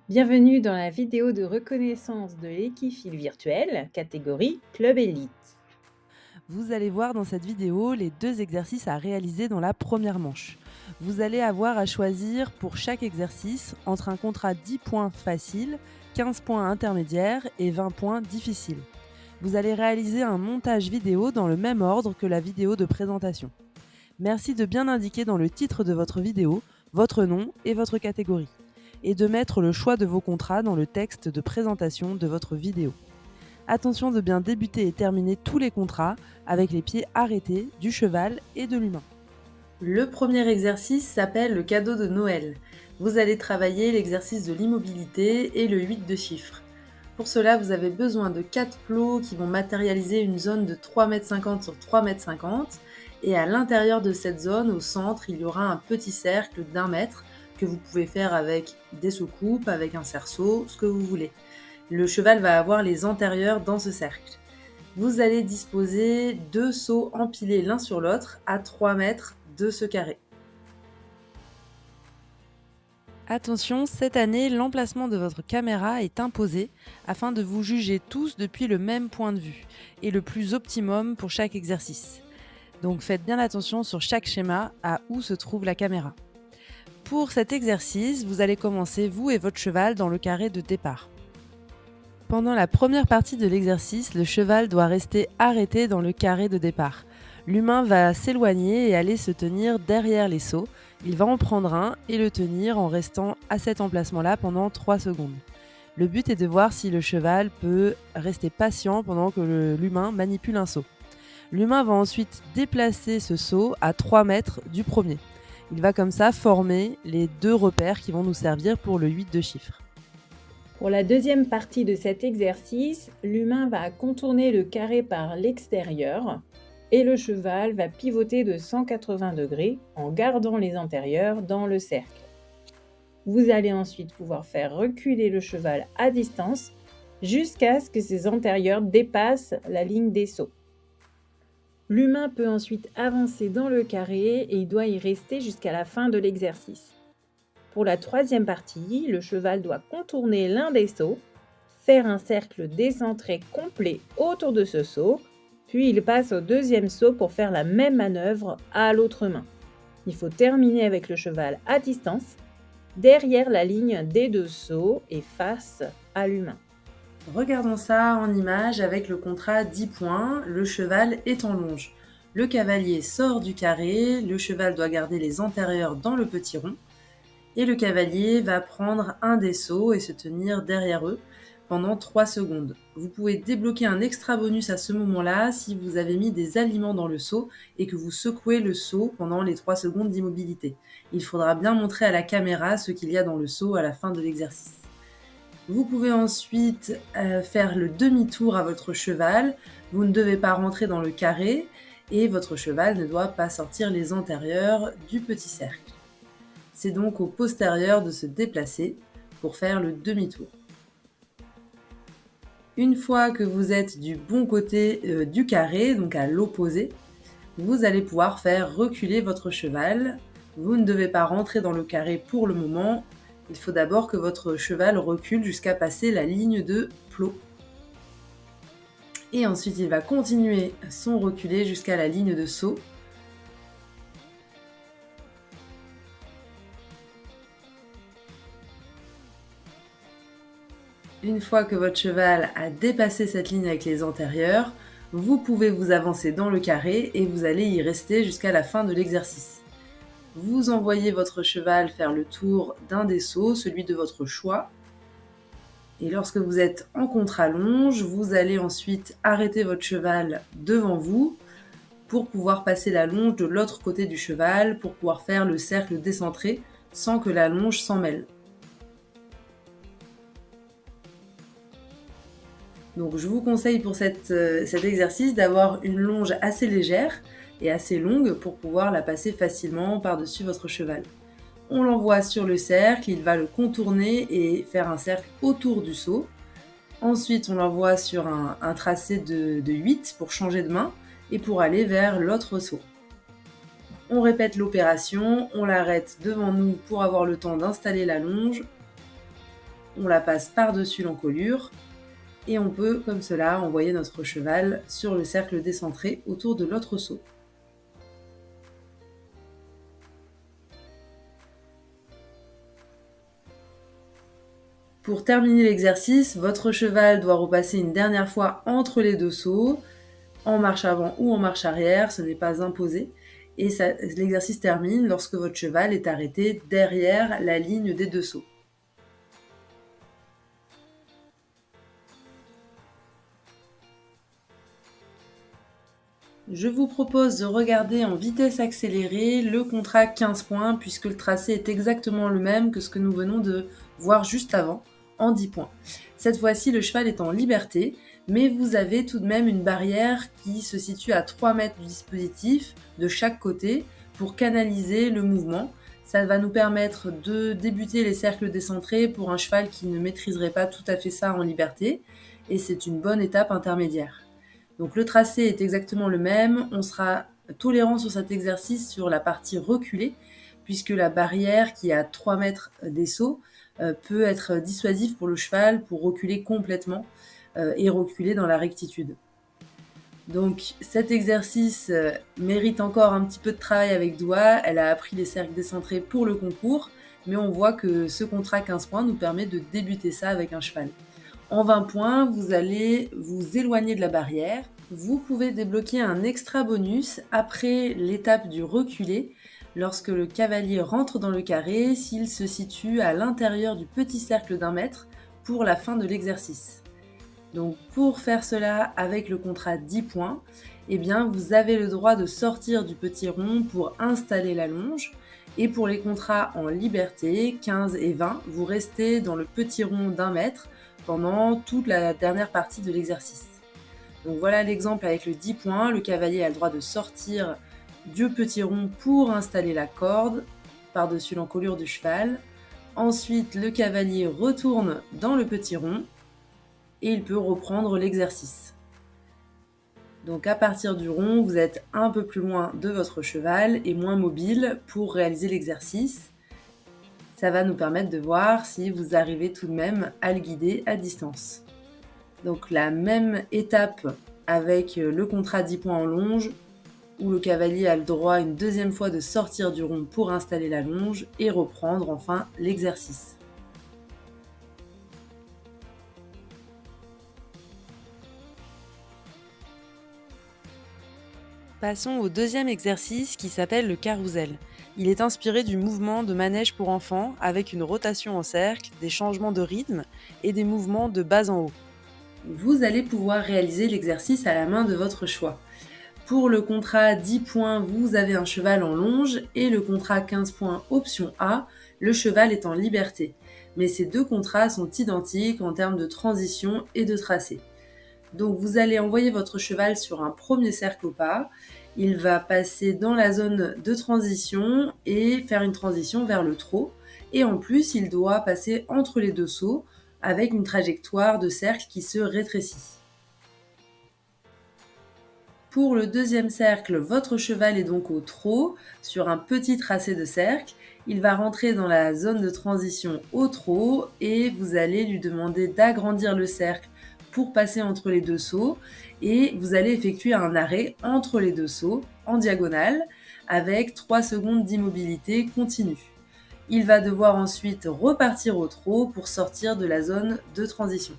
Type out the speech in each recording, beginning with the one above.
Bienvenue dans la vidéo de reconnaissance de l'équifile virtuelle, catégorie Club Elite. Vous allez voir dans cette vidéo les 2 exercices à réaliser dans la première manche. Vous allez avoir à choisir pour chaque exercice entre un contrat 10 points facile, 15 points intermédiaires et 20 points difficiles. Vous allez réaliser un montage vidéo dans le même ordre que la vidéo de présentation. Merci de bien indiquer dans le titre de votre vidéo votre nom et votre catégorie, et de mettre le choix de vos contrats dans le texte de présentation de votre vidéo. Attention de bien débuter et terminer tous les contrats avec les pieds arrêtés du cheval et de l'humain. Le premier exercice s'appelle le cadeau de Noël. Vous allez travailler l'exercice de l'immobilité et le 8 de chiffres. Pour cela, vous avez besoin de 4 plots qui vont matérialiser une zone de 3,50 m sur 3,50 m. Et à l'intérieur de cette zone, au centre, il y aura un petit cercle d'1 mètre que vous pouvez faire avec des soucoupes, avec un cerceau, ce que vous voulez. Le cheval va avoir les antérieurs dans ce cercle. Vous allez disposer 2 seaux empilés l'un sur l'autre à 3 mètres de ce carré. Attention, cette année, l'emplacement de votre caméra est imposé afin de vous juger tous depuis le même point de vue et le plus optimum pour chaque exercice. Donc faites bien attention sur chaque schéma à où se trouve la caméra. Pour cet exercice, vous allez commencer vous et votre cheval dans le carré de départ. Pendant la première partie de l'exercice, le cheval doit rester arrêté dans le carré de départ. L'humain va s'éloigner et aller se tenir derrière les seaux. Il va en prendre un et le tenir en restant à cet emplacement-là pendant 3 secondes. Le but est de voir si le cheval peut rester patient pendant que l'humain manipule un seau. L'humain va ensuite déplacer ce seau à 3 mètres du premier. Il va comme ça former les 2 repères qui vont nous servir pour le 8 de chiffres. Pour la deuxième partie de cet exercice, l'humain va contourner le carré par l'extérieur et le cheval va pivoter de 180 degrés en gardant les antérieurs dans le cercle. Vous allez ensuite pouvoir faire reculer le cheval à distance jusqu'à ce que ses antérieurs dépassent la ligne des sauts. L'humain peut ensuite avancer dans le carré et il doit y rester jusqu'à la fin de l'exercice. Pour la troisième partie, le cheval doit contourner l'un des sauts, faire un cercle décentré complet autour de ce saut, puis il passe au deuxième saut pour faire la même manœuvre à l'autre main. Il faut terminer avec le cheval à distance, derrière la ligne des 2 sauts et face à l'humain. Regardons ça en image avec le contrat 10 points, le cheval est en longe. Le cavalier sort du carré, le cheval doit garder les antérieurs dans le petit rond, et le cavalier va prendre un des sauts et se tenir derrière eux pendant 3 secondes. Vous pouvez débloquer un extra bonus à ce moment-là si vous avez mis des aliments dans le seau et que vous secouez le seau pendant les 3 secondes d'immobilité. Il faudra bien montrer à la caméra ce qu'il y a dans le seau à la fin de l'exercice. Vous pouvez ensuite faire le demi-tour à votre cheval. Vous ne devez pas rentrer dans le carré et votre cheval ne doit pas sortir les antérieurs du petit cercle. C'est donc au postérieur de se déplacer pour faire le demi-tour. Une fois que vous êtes du bon côté du carré, donc à l'opposé, vous allez pouvoir faire reculer votre cheval. Vous ne devez pas rentrer dans le carré pour le moment. Il faut d'abord que votre cheval recule jusqu'à passer la ligne de plot. Et ensuite, il va continuer son reculé jusqu'à la ligne de saut. Une fois que votre cheval a dépassé cette ligne avec les antérieurs, vous pouvez vous avancer dans le carré et vous allez y rester jusqu'à la fin de l'exercice. Vous envoyez votre cheval faire le tour d'un des sauts, celui de votre choix. Et lorsque vous êtes en contre-allonge, vous allez ensuite arrêter votre cheval devant vous pour pouvoir passer la longe de l'autre côté du cheval, pour pouvoir faire le cercle décentré sans que la longe s'en mêle. Donc je vous conseille pour cet exercice d'avoir une longe assez légère et assez longue pour pouvoir la passer facilement par-dessus votre cheval. On l'envoie sur le cercle, il va le contourner et faire un cercle autour du saut. Ensuite, on l'envoie sur un tracé de 8 pour changer de main et pour aller vers l'autre saut. On répète l'opération, on l'arrête devant nous pour avoir le temps d'installer la longe. on la passe par-dessus l'encolure et on peut, comme cela, envoyer notre cheval sur le cercle décentré autour de l'autre saut. Pour terminer l'exercice, votre cheval doit repasser une dernière fois entre les deux sauts, en marche avant ou en marche arrière, ce n'est pas imposé. Et l'exercice termine lorsque votre cheval est arrêté derrière la ligne des deux sauts. Je vous propose de regarder en vitesse accélérée le contrat 15 points puisque le tracé est exactement le même que ce que nous venons de voir juste avant, en 10 points. Cette fois-ci, le cheval est en liberté, mais vous avez tout de même une barrière qui se situe à 3 mètres du dispositif de chaque côté pour canaliser le mouvement. Ça va nous permettre de débuter les cercles décentrés pour un cheval qui ne maîtriserait pas tout à fait ça en liberté, et c'est une bonne étape intermédiaire. Donc le tracé est exactement le même, on sera tolérant sur cet exercice sur la partie reculée, puisque la barrière qui est à 3 mètres des sauts peut être dissuasive pour le cheval pour reculer complètement et reculer dans la rectitude. Donc cet exercice mérite encore un petit peu de travail avec doigts, elle a appris les cercles décentrés pour le concours, mais on voit que ce contrat 15 points nous permet de débuter ça avec un cheval. En 20 points, vous allez vous éloigner de la barrière. Vous pouvez débloquer un extra bonus après l'étape du reculé lorsque le cavalier rentre dans le carré s'il se situe à l'intérieur du petit cercle d'1 mètre pour la fin de l'exercice. Donc pour faire cela avec le contrat 10 points, eh bien vous avez le droit de sortir du petit rond pour installer la longe. Et pour les contrats en liberté, 15 et 20, vous restez dans le petit rond d'1 mètre pendant toute la dernière partie de l'exercice. Donc voilà l'exemple avec le 10 points. Le cavalier a le droit de sortir du petit rond pour installer la corde par-dessus l'encolure du cheval. Ensuite, le cavalier retourne dans le petit rond et il peut reprendre l'exercice. Donc à partir du rond, vous êtes un peu plus loin de votre cheval et moins mobile pour réaliser l'exercice. Ça va nous permettre de voir si vous arrivez tout de même à le guider à distance. Donc la même étape avec le contrat 10 points en longe, où le cavalier a le droit une deuxième fois de sortir du rond pour installer la longe et reprendre enfin l'exercice. Passons au deuxième exercice qui s'appelle le carrousel. Il est inspiré du mouvement de manège pour enfants avec une rotation en cercle, des changements de rythme et des mouvements de bas en haut. Vous allez pouvoir réaliser l'exercice à la main de votre choix. Pour le contrat 10 points, vous avez un cheval en longe et le contrat 15 points option A, le cheval est en liberté. Mais ces deux contrats sont identiques en termes de transition et de tracé. Donc vous allez envoyer votre cheval sur un premier cercle au pas, il va passer dans la zone de transition et faire une transition vers le trot. Et en plus, il doit passer entre les deux sauts avec une trajectoire de cercle qui se rétrécit. Pour le deuxième cercle, votre cheval est donc au trot sur un petit tracé de cercle. Il va rentrer dans la zone de transition au trot et vous allez lui demander d'agrandir le cercle pour passer entre les deux sauts et vous allez effectuer un arrêt entre les deux sauts en diagonale avec 3 secondes d'immobilité continue. Il va devoir ensuite repartir au trot pour sortir de la zone de transition.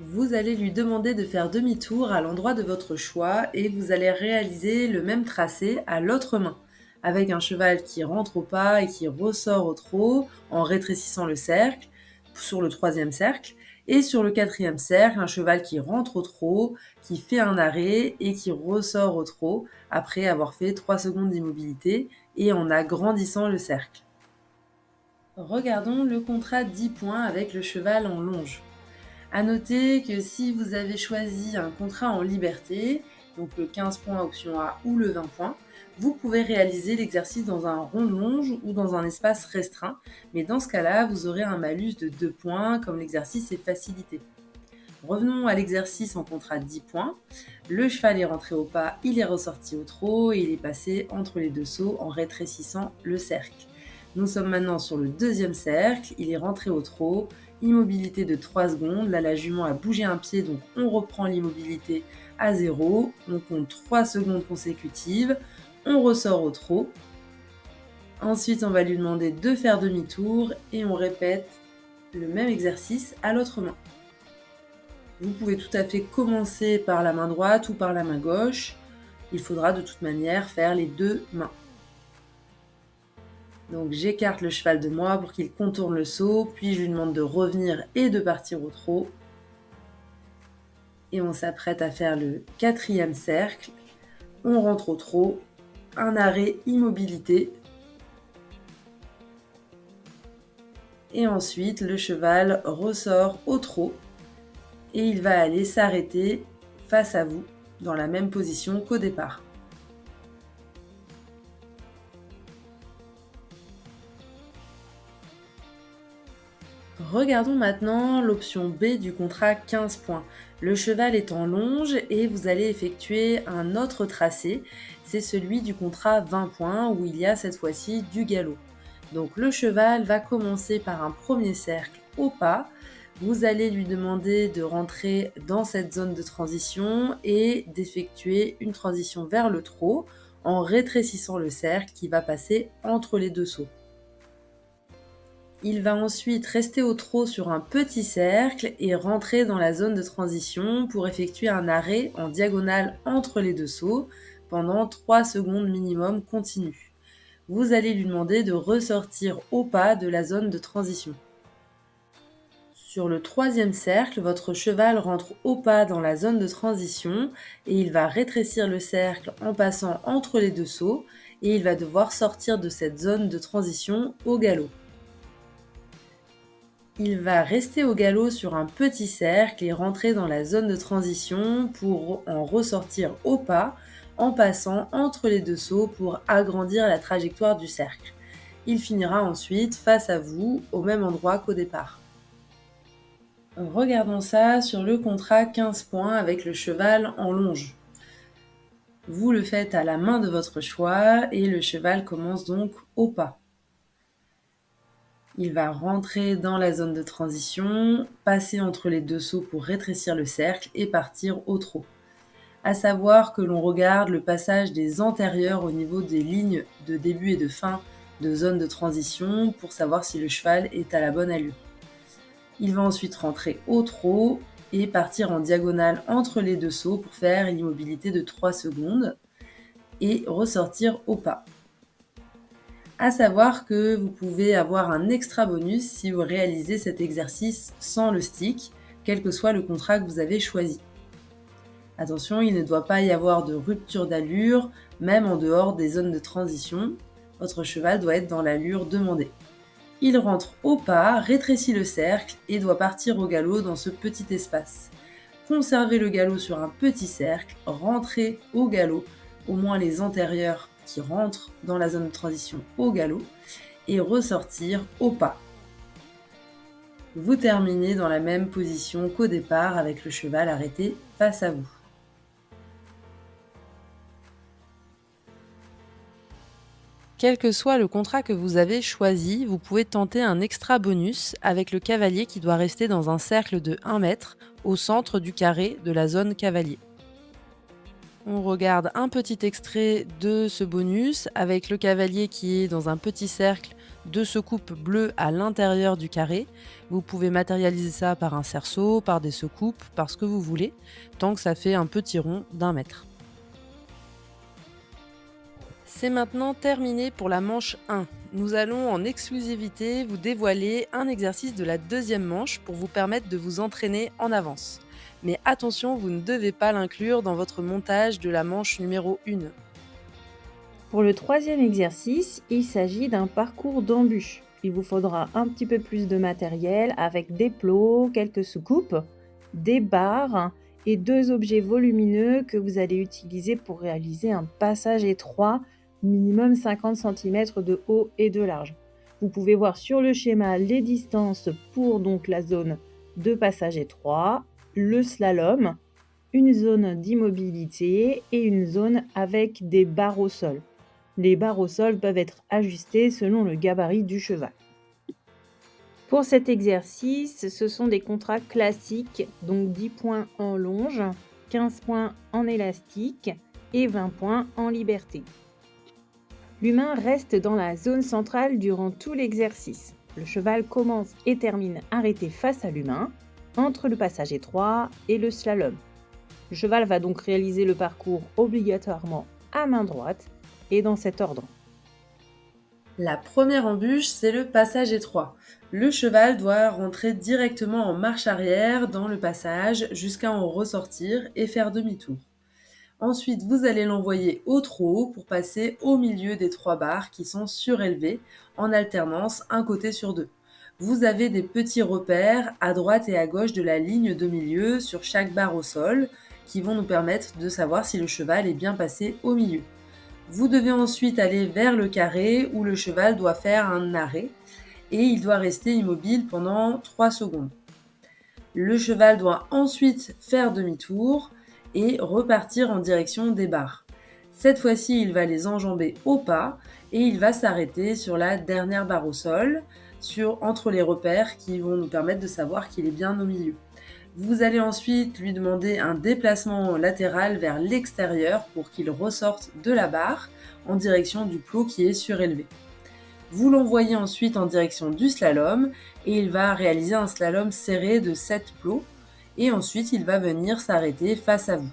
Vous allez lui demander de faire demi-tour à l'endroit de votre choix et vous allez réaliser le même tracé à l'autre main, avec un cheval qui rentre au pas et qui ressort au trot en rétrécissant le cercle sur le troisième cercle. Et sur le quatrième cercle, un cheval qui rentre au trot, qui fait un arrêt et qui ressort au trot après avoir fait 3 secondes d'immobilité et en agrandissant le cercle. Regardons le contrat 10 points avec le cheval en longe. À noter que si vous avez choisi un contrat en liberté, donc le 15 points option A ou le 20 points, vous pouvez réaliser l'exercice dans un rond de longe ou dans un espace restreint, mais dans ce cas-là, vous aurez un malus de 2 points comme l'exercice est facilité. Revenons à l'exercice en contrat 10 points. Le cheval est rentré au pas, il est ressorti au trot et il est passé entre les deux sauts en rétrécissant le cercle. Nous sommes maintenant sur le deuxième cercle, il est rentré au trot, immobilité de 3 secondes, là la jument a bougé un pied, donc on reprend l'immobilité à 0, on compte 3 secondes consécutives, on ressort au trot. Ensuite, on va lui demander de faire demi-tour et on répète le même exercice à l'autre main. Vous pouvez tout à fait commencer par la main droite ou par la main gauche. Il faudra de toute manière faire les deux mains. Donc j'écarte le cheval de moi pour qu'il contourne le saut, puis je lui demande de revenir et de partir au trot. Et on s'apprête à faire le quatrième cercle. On rentre au trot, un arrêt, immobilité. Et ensuite, le cheval ressort au trot et il va aller s'arrêter face à vous dans la même position qu'au départ. Regardons maintenant l'option B du contrat 15 points. Le cheval est en longe et vous allez effectuer un autre tracé, c'est celui du contrat 20 points où il y a cette fois-ci du galop. Donc le cheval va commencer par un premier cercle au pas. Vous allez lui demander de rentrer dans cette zone de transition et d'effectuer une transition vers le trot en rétrécissant le cercle qui va passer entre les deux sauts. Il va ensuite rester au trot sur un petit cercle et rentrer dans la zone de transition pour effectuer un arrêt en diagonale entre les deux sauts pendant 3 secondes minimum continu. Vous allez lui demander de ressortir au pas de la zone de transition. Sur le troisième cercle, votre cheval rentre au pas dans la zone de transition et il va rétrécir le cercle en passant entre les deux sauts et il va devoir sortir de cette zone de transition au galop. Il va rester au galop sur un petit cercle et rentrer dans la zone de transition pour en ressortir au pas en passant entre les deux sauts pour agrandir la trajectoire du cercle. Il finira ensuite face à vous au même endroit qu'au départ. Regardons ça sur le contrat 15 points avec le cheval en longe. Vous le faites à la main de votre choix et le cheval commence donc au pas. Il va rentrer dans la zone de transition, passer entre les deux sauts pour rétrécir le cercle et partir au trot. À savoir que l'on regarde le passage des antérieurs au niveau des lignes de début et de fin de zone de transition pour savoir si le cheval est à la bonne allure. Il va ensuite rentrer au trot et partir en diagonale entre les deux sauts pour faire une immobilité de 3 secondes et ressortir au pas. À savoir que vous pouvez avoir un extra bonus si vous réalisez cet exercice sans le stick, quel que soit le contrat que vous avez choisi. Attention, il ne doit pas y avoir de rupture d'allure, même en dehors des zones de transition. Votre cheval doit être dans l'allure demandée. Il rentre au pas, rétrécit le cercle et doit partir au galop dans ce petit espace. Conservez le galop sur un petit cercle, rentrez au galop, au moins les antérieurs qui rentrent dans la zone de transition au galop, et ressortir au pas. Vous terminez dans la même position qu'au départ avec le cheval arrêté face à vous. Quel que soit le contrat que vous avez choisi, vous pouvez tenter un extra bonus avec le cavalier qui doit rester dans un cercle de 1 mètre au centre du carré de la zone cavalier. On regarde un petit extrait de ce bonus avec le cavalier qui est dans un petit cercle de secoupes bleues à l'intérieur du carré. Vous pouvez matérialiser ça par un cerceau, par des secoupes, par ce que vous voulez, tant que ça fait un petit rond d'1 mètre. C'est maintenant terminé pour la manche 1. Nous allons en exclusivité vous dévoiler un exercice de la deuxième manche pour vous permettre de vous entraîner en avance. Mais attention, vous ne devez pas l'inclure dans votre montage de la manche numéro 1. Pour le troisième exercice, il s'agit d'un parcours d'embûche. Il vous faudra un petit peu plus de matériel avec des plots, quelques soucoupes, des barres et 2 objets volumineux que vous allez utiliser pour réaliser un passage étroit, minimum 50 cm de haut et de large. Vous pouvez voir sur le schéma les distances pour donc la zone de passage étroit, le slalom, une zone d'immobilité et une zone avec des barres au sol. Les barres au sol peuvent être ajustées selon le gabarit du cheval. Pour cet exercice, ce sont des contrats classiques, donc 10 points en longe, 15 points en élastique et 20 points en liberté. L'humain reste dans la zone centrale durant tout l'exercice. Le cheval commence et termine arrêté face à l'humain, entre le passage étroit et le slalom. Le cheval va donc réaliser le parcours obligatoirement à main droite et dans cet ordre. La première embûche, c'est le passage étroit. Le cheval doit rentrer directement en marche arrière dans le passage jusqu'à en ressortir et faire demi-tour. Ensuite, vous allez l'envoyer au trot pour passer au milieu des 3 barres qui sont surélevées en alternance un côté sur 2. Vous avez des petits repères à droite et à gauche de la ligne de milieu sur chaque barre au sol qui vont nous permettre de savoir si le cheval est bien passé au milieu. Vous devez ensuite aller vers le carré où le cheval doit faire un arrêt et il doit rester immobile pendant 3 secondes. Le cheval doit ensuite faire demi-tour et repartir en direction des barres. Cette fois-ci, il va les enjamber au pas et il va s'arrêter sur la dernière barre au sol, entre les repères qui vont nous permettre de savoir qu'il est bien au milieu. Vous allez ensuite lui demander un déplacement latéral vers l'extérieur pour qu'il ressorte de la barre en direction du plot qui est surélevé. Vous l'envoyez ensuite en direction du slalom et il va réaliser un slalom serré de 7 plots et ensuite il va venir s'arrêter face à vous.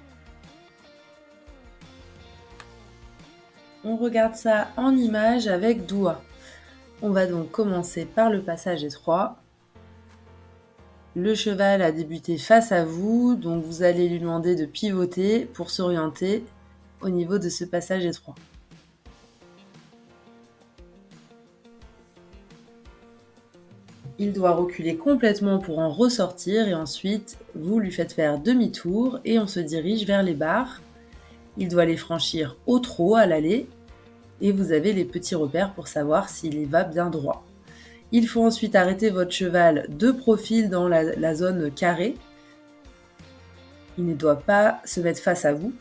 On regarde ça en image avec Doua. On va donc commencer par le passage étroit. Le cheval a débuté face à vous, donc vous allez lui demander de pivoter pour s'orienter au niveau de ce passage étroit. Il doit reculer complètement pour en ressortir et ensuite vous lui faites faire demi-tour et on se dirige vers les barres. Il doit les franchir au trot à l'aller et vous avez les petits repères pour savoir s'il y va bien droit. Il faut ensuite arrêter votre cheval de profil dans la zone carrée. Il ne doit pas se mettre face à vous.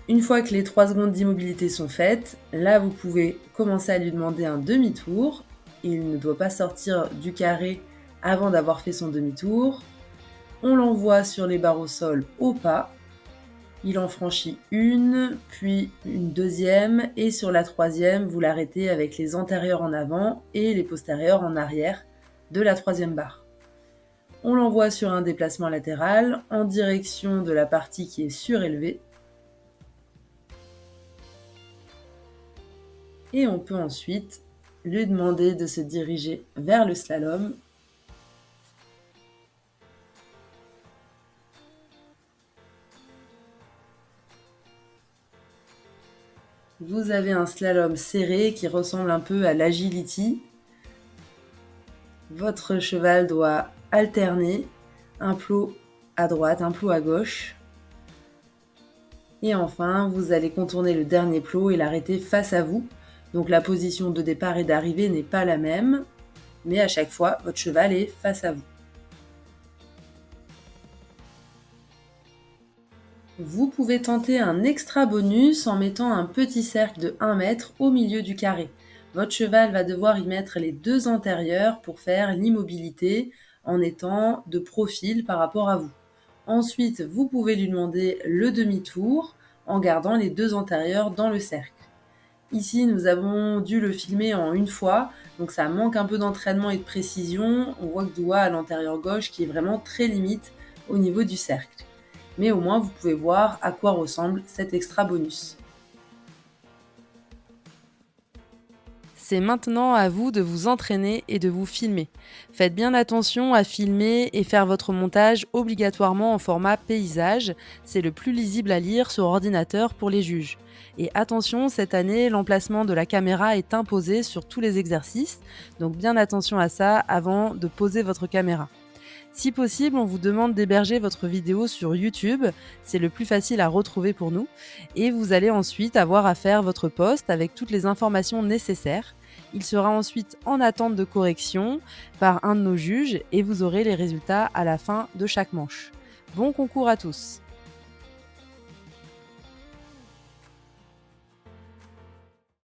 Une fois que les 3 secondes d'immobilité sont faites, là vous pouvez commencer à lui demander un demi-tour. Il ne doit pas sortir du carré avant d'avoir fait son demi-tour. On l'envoie sur les barres au sol au pas. Il en franchit une, puis une deuxième, et sur la troisième, vous l'arrêtez avec les antérieurs en avant et les postérieurs en arrière de la troisième barre. On l'envoie sur un déplacement latéral en direction de la partie qui est surélevée. Et on peut ensuite lui demander de se diriger vers le slalom. Vous avez un slalom serré qui ressemble un peu à l'agility. Votre cheval doit alterner un plot à droite, un plot à gauche. Et enfin, vous allez contourner le dernier plot et l'arrêter face à vous. Donc la position de départ et d'arrivée n'est pas la même, mais à chaque fois, votre cheval est face à vous. Vous pouvez tenter un extra bonus en mettant un petit cercle de 1 mètre au milieu du carré. Votre cheval va devoir y mettre les 2 antérieurs pour faire l'immobilité en étant de profil par rapport à vous. Ensuite, vous pouvez lui demander le demi-tour en gardant les 2 antérieurs dans le cercle. Ici, nous avons dû le filmer en une fois, donc ça manque un peu d'entraînement et de précision. On voit que Doua à l'antérieur gauche qui est vraiment très limite au niveau du cercle. Mais au moins vous pouvez voir à quoi ressemble cet extra bonus. C'est maintenant à vous de vous entraîner et de vous filmer. Faites bien attention à filmer et faire votre montage obligatoirement en format paysage. C'est le plus lisible à lire sur ordinateur pour les juges. Et attention, cette année, l'emplacement de la caméra est imposé sur tous les exercices. Donc bien attention à ça avant de poser votre caméra. Si possible, on vous demande d'héberger votre vidéo sur YouTube, c'est le plus facile à retrouver pour nous, et vous allez ensuite avoir à faire votre post avec toutes les informations nécessaires. Il sera ensuite en attente de correction par un de nos juges et vous aurez les résultats à la fin de chaque manche. Bon concours à tous!